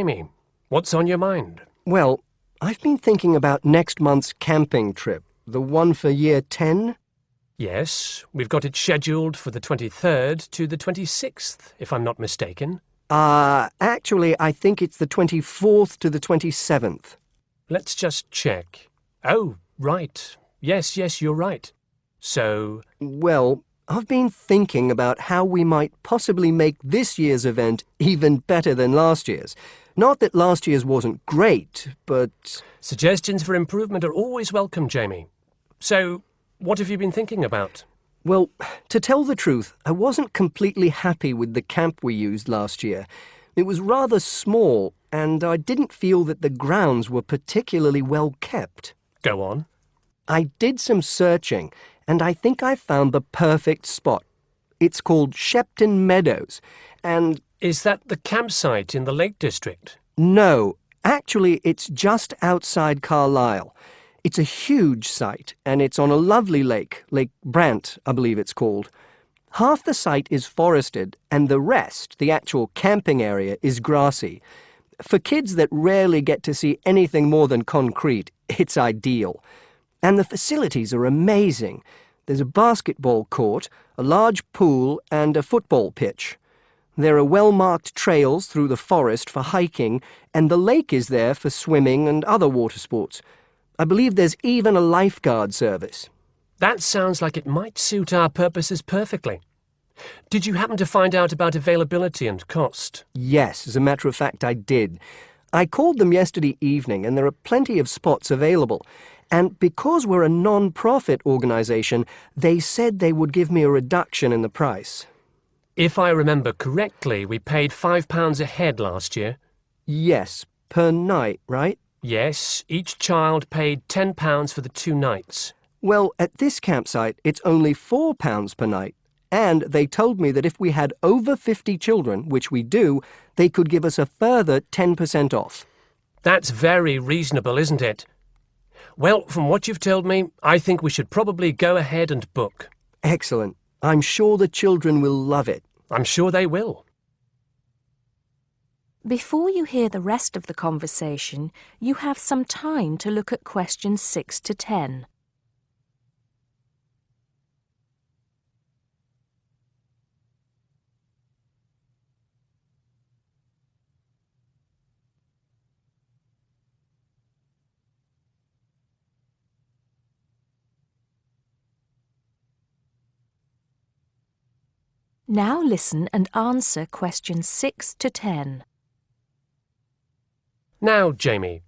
Jamie, what's on your mind? Well, I've been thinking about next month's camping trip, the one for year 10. Yes, we've got it scheduled for the 23rd to the 26th, if I'm not mistaken. Actually, I think it's the 24th to the 27th. Let's just check. Oh, right. Yes, you're right. So, Well, I've been thinking about how we might possibly make this year's event even better than last year's. Not that last year's wasn't great, but... suggestions for improvement are always welcome, Jamie. So, what have you been thinking about? Well, to tell the truth, I wasn't completely happy with the camp we used last year. It was rather small, and I didn't feel that the grounds were particularly well kept. Go on. I did some searching, and I think I found the perfect spot. It's called Shepton Meadows, and... Is that the campsite in the Lake District? No, actually it's just outside Carlisle. It's a huge site, and it's on a lovely lake, Lake Brant, I believe it's called. Half the site is forested, and the rest, the actual camping area, is grassy. For kids that rarely get to see anything more than concrete, it's ideal. And the facilities are amazing. There's a basketball court, a large pool, and a football pitch. There are well-marked trails through the forest for hiking, and the lake is there for swimming and other water sports. I believe there's even a lifeguard service. That sounds like it might suit our purposes perfectly. Did you happen to find out about availability and cost? Yes, as a matter of fact, I did. I called them yesterday evening, and there are plenty of spots available. And because we're a non-profit organisation, they said they would give me a reduction in the price. If I remember correctly, we paid £5 a head last year. Yes, per night, right? Yes, each child paid £10 for the 2 nights. Well, at this campsite, it's only £4 per night. And they told me that if we had over 50 children, which we do, they could give us a further 10% off. That's very reasonable, isn't it? Well, from what you've told me, I think we should probably go ahead and book. Excellent. I'm sure the children will love it. I'm sure they will. Before you hear the rest of the conversation, you have some time to look at questions 6 to 10. Now listen and answer questions 6 to 10. Now, Jamie,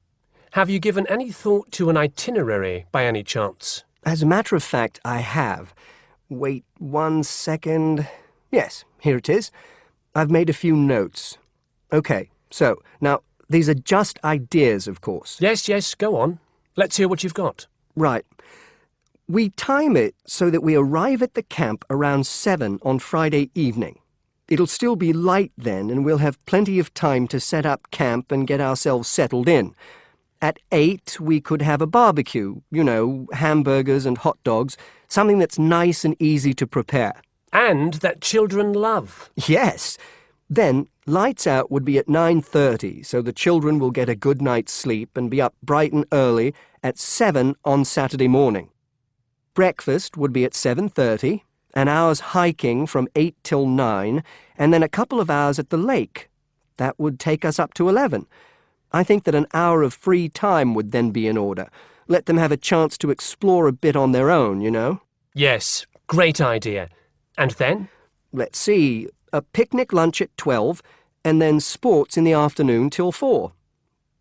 have you given any thought to an itinerary by any chance? As a matter of fact, I have. Wait 1 second. Yes, here it is. I've made a few notes. Okay, so, now, these are just ideas, of course. Yes, go on. Let's hear what you've got. Right. We time it so that we arrive at the camp around 7 on Friday evening. It'll still be light then, and we'll have plenty of time to set up camp and get ourselves settled in. At 8, we could have a barbecue, hamburgers and hot dogs, something that's nice and easy to prepare. And that children love. Yes. Then, lights out would be at 9:30, so the children will get a good night's sleep and be up bright and early at 7 on Saturday morning. Breakfast would be at 7:30, an hour's hiking from 8 till 9, and then a couple of hours at the lake. That would take us up to 11. I think that an hour of free time would then be in order. Let them have a chance to explore a bit on their own, Yes, great idea. And then? Let's see, a picnic lunch at 12, and then sports in the afternoon till 4.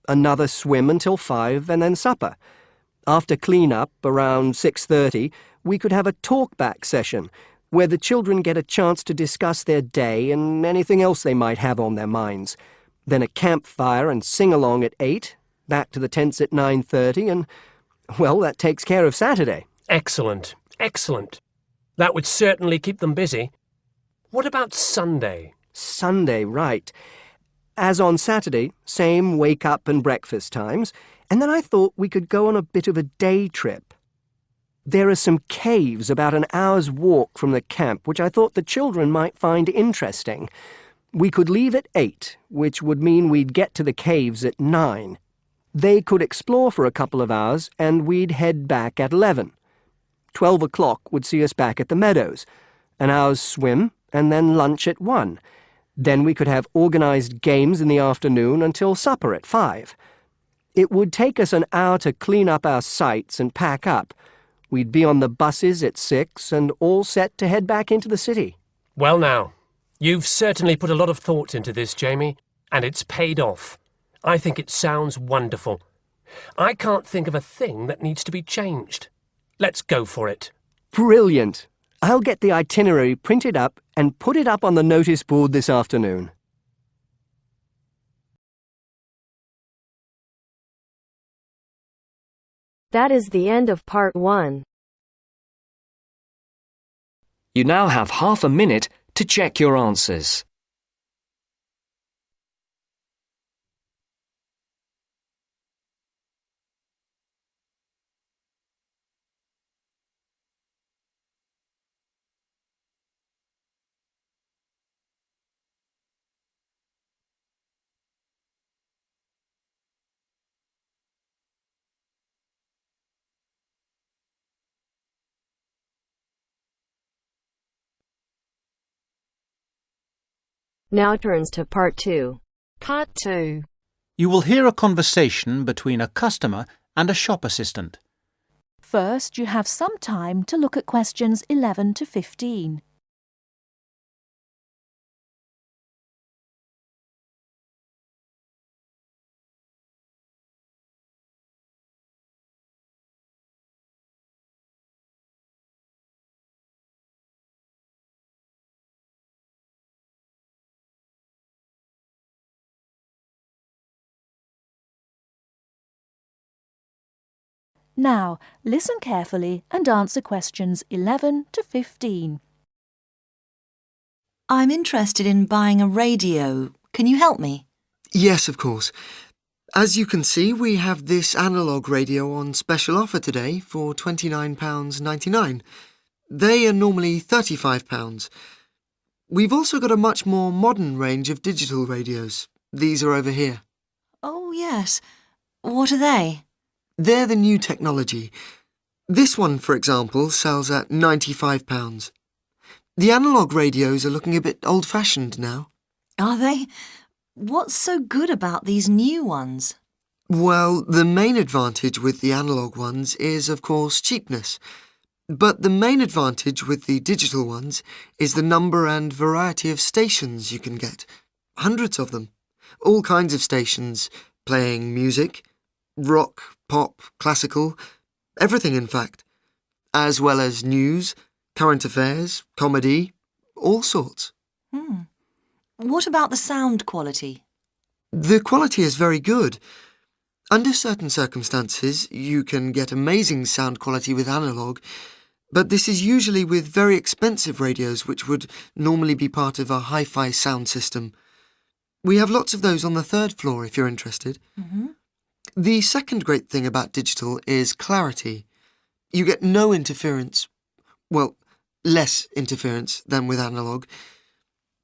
Another swim until 5, and then supper. After clean-up, around 6:30, we could have a talk-back session, where the children get a chance to discuss their day and anything else they might have on their minds. Then a campfire and sing-along at 8, back to the tents at 9:30, and, well, that takes care of Saturday. Excellent. That would certainly keep them busy. What about Sunday? Sunday, right. As on Saturday, same wake-up and breakfast times, and then I thought we could go on a bit of a day trip. There are some caves about an hour's walk from the camp, which I thought the children might find interesting. We could leave at 8, which would mean we'd get to the caves at 9. They could explore for a couple of hours, and we'd head back at 11. 12 o'clock would see us back at the meadows. An hour's swim, and then lunch at 1. Then we could have organised games in the afternoon until supper at 5. It would take us an hour to clean up our sights and pack up. We'd be on the buses at 6 and all set to head back into the city. Well now, you've certainly put a lot of thought into this, Jamie, and it's paid off. I think it sounds wonderful. I can't think of a thing that needs to be changed. Let's go for it. Brilliant! I'll get the itinerary printed up and put it up on the notice board this afternoon. That is the end of part 1. You now have half a minute to check your answers. Now turns to part 2. Part 2. You will hear a conversation between a customer and a shop assistant. First, you have some time to look at questions 11 to 15. Now, listen carefully and answer questions 11 to 15. I'm interested in buying a radio. Can you help me? Yes, of course. As you can see, we have this analogue radio on special offer today for £29.99. They are normally £35. We've also got a much more modern range of digital radios. These are over here. Oh, yes. What are they? They're the new technology. This one, for example, sells at £95. The analogue radios are looking a bit old-fashioned now. Are they? What's so good about these new ones? Well, the main advantage with the analogue ones is, of course, cheapness. But the main advantage with the digital ones is the number and variety of stations you can get. Hundreds of them. All kinds of stations, playing music, rock, pop, classical, everything in fact. As well as news, current affairs, comedy, all sorts. What about the sound quality? The quality is very good. Under certain circumstances, you can get amazing sound quality with analogue, but this is usually with very expensive radios which would normally be part of a hi-fi sound system. We have lots of those on the 3rd floor if you're interested. The second great thing about digital is clarity. You get no interference. Well, less interference than with analogue.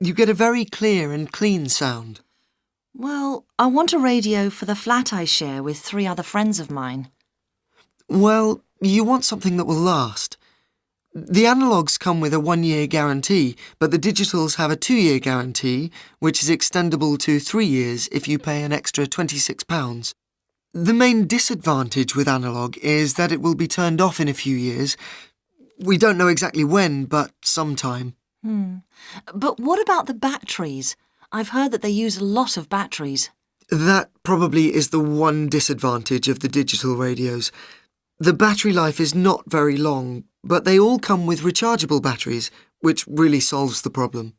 You get a very clear and clean sound. Well, I want a radio for the flat I share with 3 other friends of mine. Well, you want something that will last. The analogues come with a 1-year guarantee, but the digitals have a 2-year guarantee, which is extendable to 3 years if you pay an extra £26. The main disadvantage with analogue is that it will be turned off in a few years. We don't know exactly when, but sometime. But what about the batteries? I've heard that they use a lot of batteries. That probably is the one disadvantage of the digital radios. The battery life is not very long, but they all come with rechargeable batteries, which really solves the problem.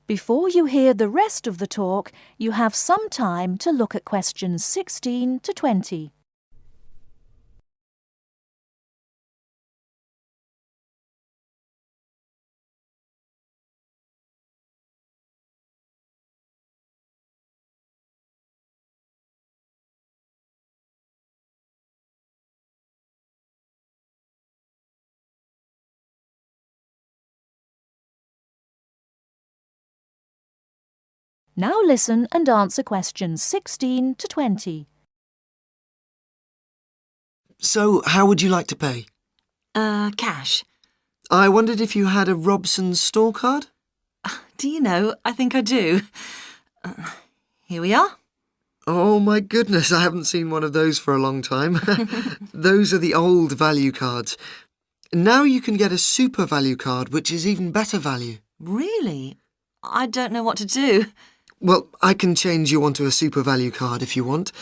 Before you hear the rest of the talk, you have some time to look at questions 16 to 20. Now listen and answer questions 16 to 20. So, how would you like to pay? Cash. I wondered if you had a Robson's store card? Do you know, I think I do. Here we are. Oh my goodness, I haven't seen one of those for a long time. Those are the old value cards. Now you can get a super value card, which is even better value. Really? I don't know what to do. Well, I can change you onto a super value card if you want.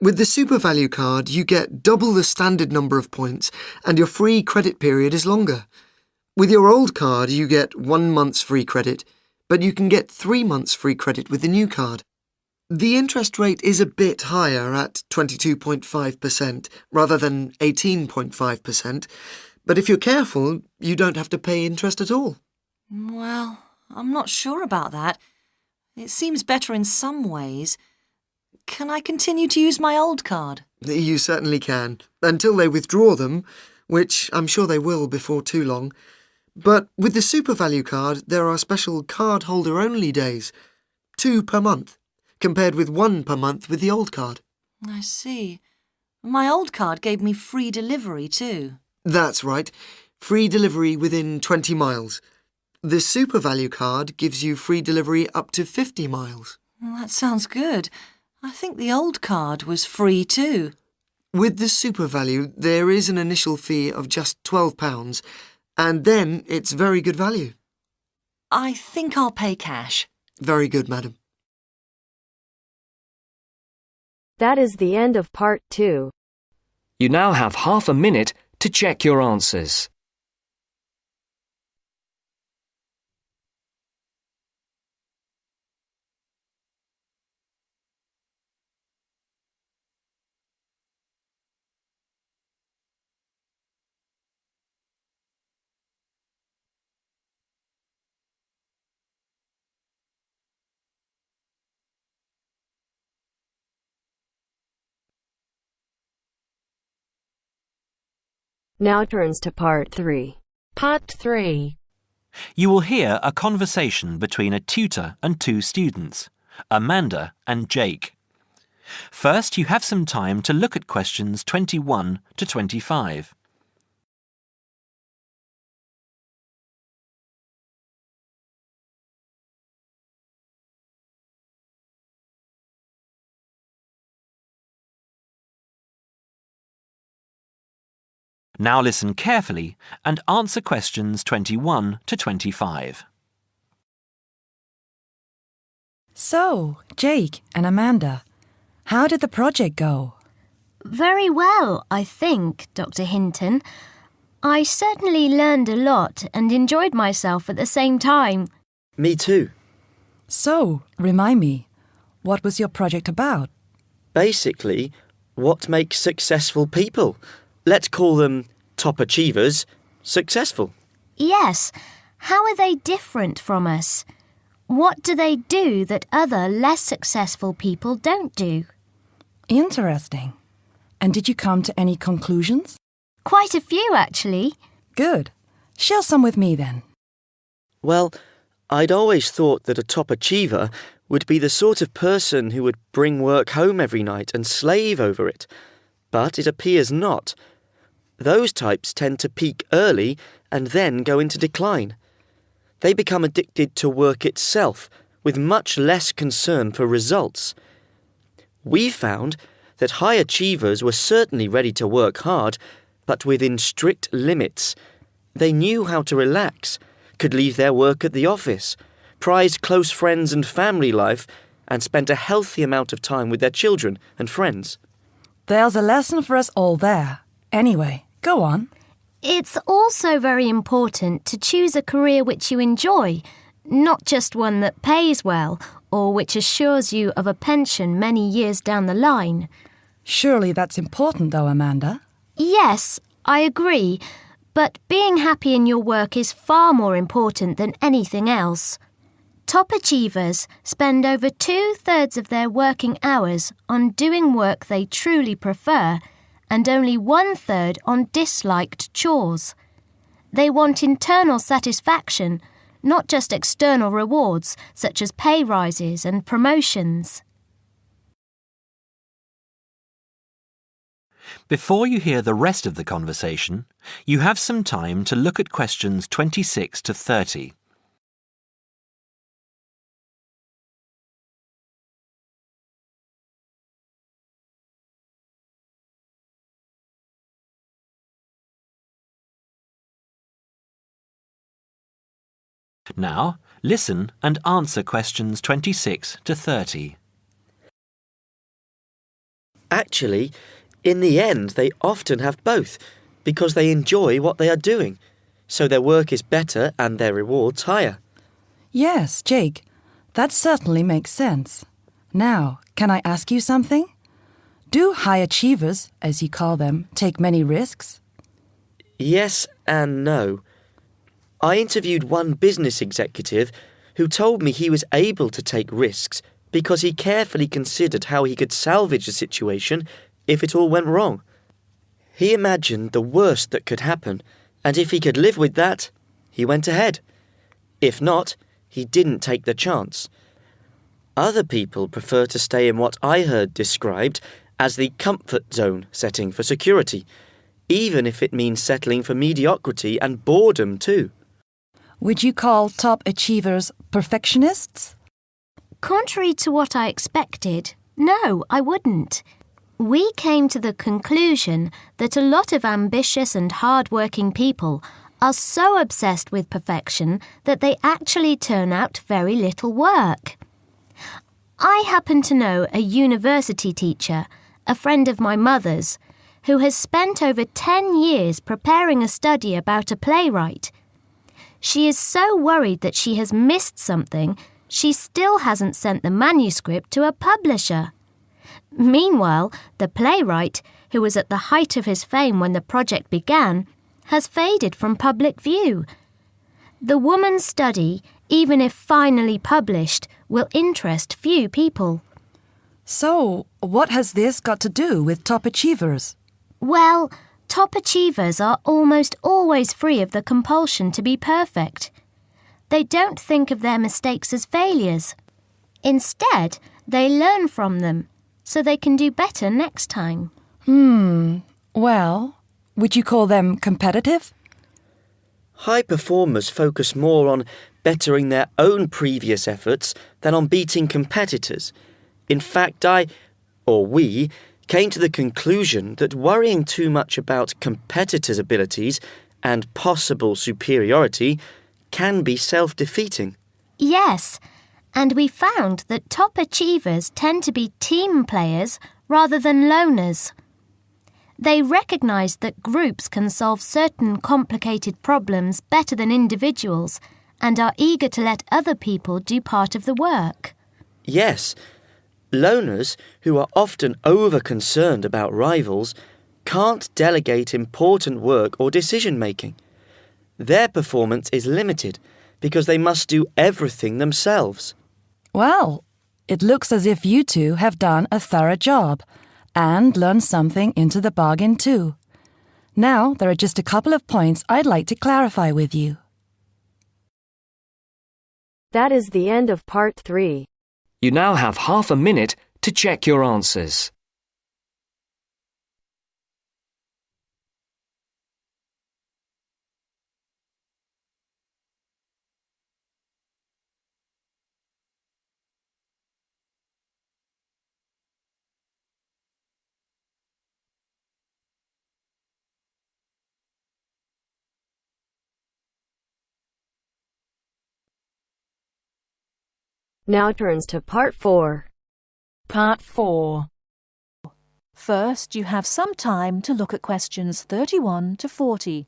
With the super value card, you get double the standard number of points and your free credit period is longer. With your old card, you get 1 month's free credit, but you can get 3 months free credit with the new card. The interest rate is a bit higher at 22.5% rather than 18.5%, but if you're careful, you don't have to pay interest at all. Well, I'm not sure about that. It seems better in some ways. Can I continue to use my old card? You certainly can, until they withdraw them, which I'm sure they will before too long. But with the super value card, there are special card-holder-only days, 2 per month, compared with 1 per month with the old card. I see. My old card gave me free delivery too. That's right, free delivery within 20 miles. The super value card gives you free delivery up to 50 miles. Well, that sounds good. I think the old card was free too. With the super value, there is an initial fee of just £12, and then it's very good value. I think I'll pay cash. Very good, madam. That is the end of part 2. You now have half a minute to check your answers. Now turns to part 3. Part 3. You will hear a conversation between a tutor and 2 students, Amanda and Jake. First, you have some time to look at questions 21 to 25. Now listen carefully and answer questions 21 to 25. So, Jake and Amanda, how did the project go? Very well, I think, Dr. Hinton. I certainly learned a lot and enjoyed myself at the same time. Me too. So, remind me, what was your project about? Basically, what makes successful people? Let's call them top achievers successful. Yes. How are they different from us? What do they do that other less successful people don't do? Interesting. And did you come to any conclusions? Quite a few, actually. Good. Share some with me then. Well, I'd always thought that a top achiever would be the sort of person who would bring work home every night and slave over it. But it appears not. Those types tend to peak early and then go into decline. They become addicted to work itself, with much less concern for results. We found that high achievers were certainly ready to work hard, but within strict limits. They knew how to relax, could leave their work at the office, prized close friends and family life, and spent a healthy amount of time with their children and friends. There's a lesson for us all there. Anyway, go on. It's also very important to choose a career which you enjoy, not just one that pays well or which assures you of a pension many years down the line. Surely that's important though, Amanda. Yes, I agree, but being happy in your work is far more important than anything else. Top achievers spend over 2/3 of their working hours on doing work they truly prefer and only 1/3 on disliked chores. They want internal satisfaction, not just external rewards such as pay rises and promotions. Before you hear the rest of the conversation, you have some time to look at questions 26 to 30. Now, listen and answer questions 26 to 30. Actually, in the end, they often have both, because they enjoy what they are doing, so their work is better and their rewards higher. Yes, Jake, that certainly makes sense. Now, can I ask you something? Do high achievers, as you call them, take many risks? Yes and no. I interviewed one business executive who told me he was able to take risks because he carefully considered how he could salvage the situation if it all went wrong. He imagined the worst that could happen, and if he could live with that, he went ahead. If not, he didn't take the chance. Other people prefer to stay in what I heard described as the comfort zone setting for security, even if it means settling for mediocrity and boredom too. Would you call top achievers perfectionists? Contrary to what I expected, no, I wouldn't. We came to the conclusion that a lot of ambitious and hard-working people are so obsessed with perfection that they actually turn out very little work. I happen to know a university teacher, a friend of my mother's, who has spent over 10 years preparing a study about a playwright. She is so worried that she has missed something, she still hasn't sent the manuscript to a publisher. Meanwhile, the playwright, who was at the height of his fame when the project began, has faded from public view. The woman's study, even if finally published, will interest few people. So, what has this got to do with top achievers? Well, top achievers are almost always free of the compulsion to be perfect. They don't think of their mistakes as failures. Instead, they learn from them, so they can do better next time. Well, would you call them competitive? High performers focus more on bettering their own previous efforts than on beating competitors. In fact, we, came to the conclusion that worrying too much about competitors' abilities and possible superiority can be self-defeating. Yes, and we found that top achievers tend to be team players rather than loners. They recognise that groups can solve certain complicated problems better than individuals and are eager to let other people do part of the work. Yes, loners, who are often over-concerned about rivals, can't delegate important work or decision-making. Their performance is limited because they must do everything themselves. Well, it looks as if you two have done a thorough job and learned something into the bargain too. Now, there are just a couple of points I'd like to clarify with you. That is the end of part 3. You now have half a minute to check your answers. Now turns to part 4. Part 4. First, you have some time to look at questions 31 to 40.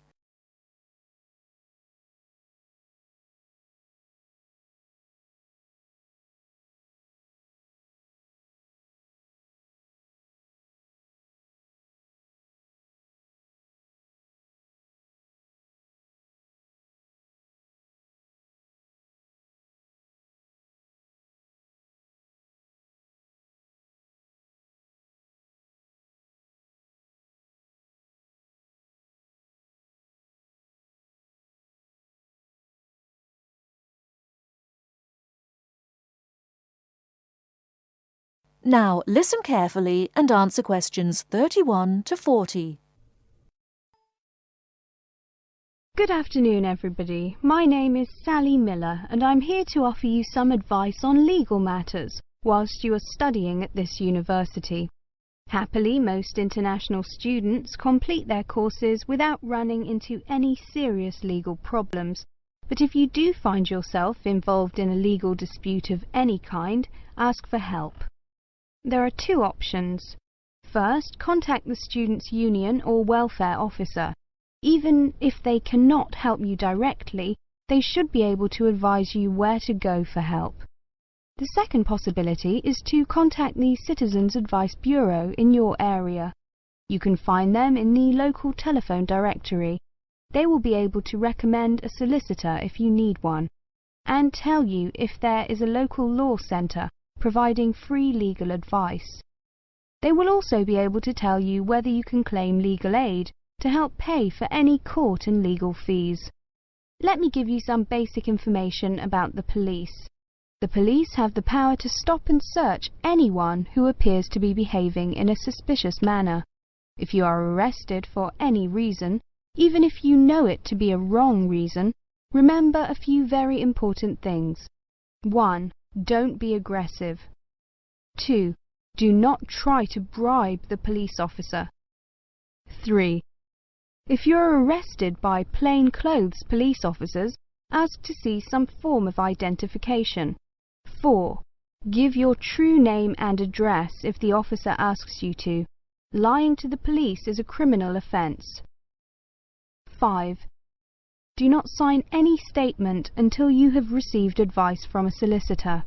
Now listen carefully and answer questions 31 to 40. Good afternoon, everybody. My name is Sally Miller, and I'm here to offer you some advice on legal matters whilst you are studying at this university. Happily, most international students complete their courses without running into any serious legal problems. But if you do find yourself involved in a legal dispute of any kind, ask for help. There are two options. First, contact the students' union or welfare officer. Even if they cannot help you directly, they should be able to advise you where to go for help. The second possibility is to contact the Citizens Advice Bureau in your area. You can find them in the local telephone directory. They will be able to recommend a solicitor if you need one, and tell you if there is a local law centre providing free legal advice. They will also be able to tell you whether you can claim legal aid to help pay for any court and legal fees. Let me give you some basic information about the police. The police have the power to stop and search anyone who appears to be behaving in a suspicious manner. If you are arrested for any reason, even if you know it to be a wrong reason, remember a few very important things. 1. Don't be aggressive. 2. Do not try to bribe the police officer. 3. If you are arrested by plainclothes police officers, ask to see some form of identification. 4. Give your true name and address if the officer asks you to. Lying to the police is a criminal offence. 5. Do not sign any statement until you have received advice from a solicitor.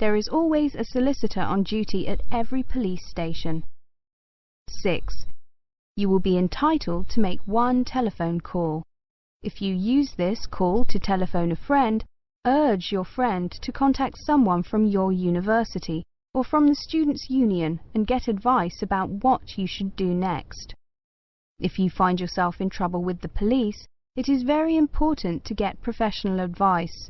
There is always a solicitor on duty at every police station. 6. You will be entitled to make one telephone call. If you use this call to telephone a friend, urge your friend to contact someone from your university or from the Students' Union and get advice about what you should do next. If you find yourself in trouble with the police, it is very important to get professional advice.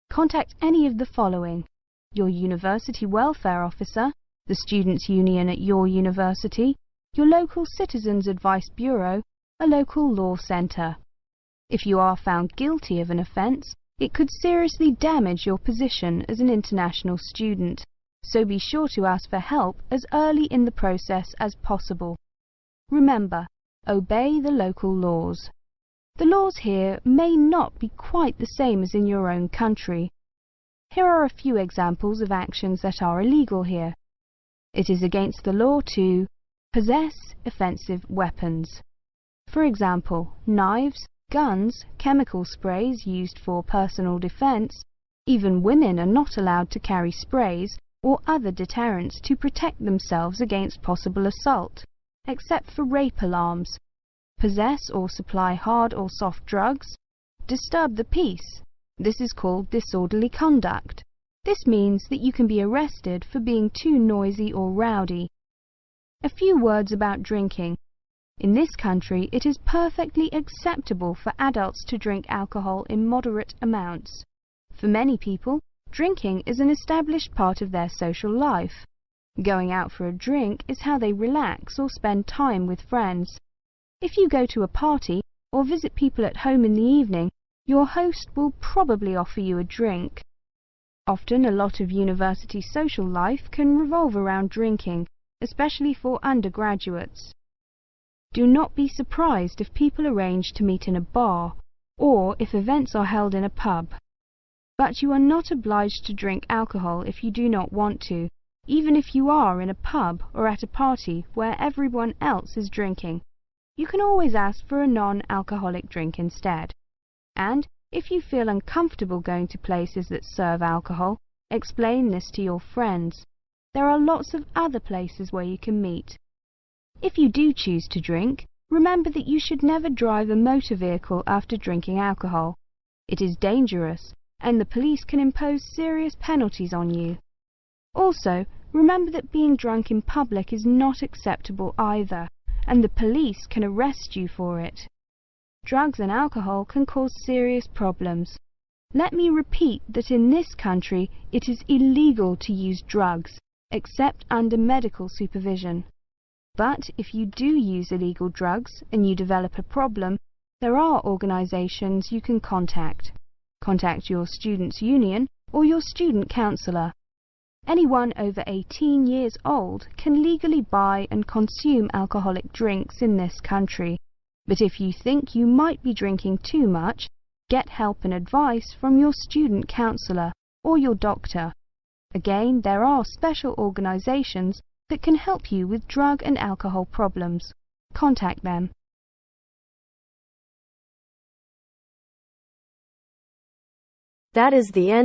Contact any of the following: your university welfare officer, the Students' Union at your university, your local Citizens Advice Bureau, a local law centre. If you are found guilty of an offence, it could seriously damage your position as an international student, so be sure to ask for help as early in the process as possible. Remember, obey the local laws. The laws here may not be quite the same as in your own country. Here are a few examples of actions that are illegal here. It is against the law to possess offensive weapons. For example, knives, guns, chemical sprays used for personal defense. Even women are not allowed to carry sprays or other deterrents to protect themselves against possible assault, except for rape alarms. Possess or supply hard or soft drugs. Disturb the peace. This is called disorderly conduct. This means that you can be arrested for being too noisy or rowdy. A few words about drinking. In this country, it is perfectly acceptable for adults to drink alcohol in moderate amounts. For many people, drinking is an established part of their social life. Going out for a drink is how they relax or spend time with friends. If you go to a party or visit people at home in the evening, your host will probably offer you a drink. Often a lot of university social life can revolve around drinking, especially for undergraduates. Do not be surprised if people arrange to meet in a bar, or if events are held in a pub. But you are not obliged to drink alcohol if you do not want to, even if you are in a pub or at a party where everyone else is drinking. You can always ask for a non-alcoholic drink instead. And if you feel uncomfortable going to places that serve alcohol, explain this to your friends. There are lots of other places where you can meet. If you do choose to drink, remember that you should never drive a motor vehicle after drinking alcohol. It is dangerous, and the police can impose serious penalties on you. Also, remember that being drunk in public is not acceptable either, and the police can arrest you for it. Drugs and alcohol can cause serious problems. Let me repeat that in this country it is illegal to use drugs, except under medical supervision. But if you do use illegal drugs and you develop a problem, there are organisations you can contact. Contact your students' union or your student counsellor. Anyone over 18 years old can legally buy and consume alcoholic drinks in this country. But if you think you might be drinking too much, get help and advice from your student counsellor or your doctor. Again, there are special organisations that can help you with drug and alcohol problems. Contact them. That is the end.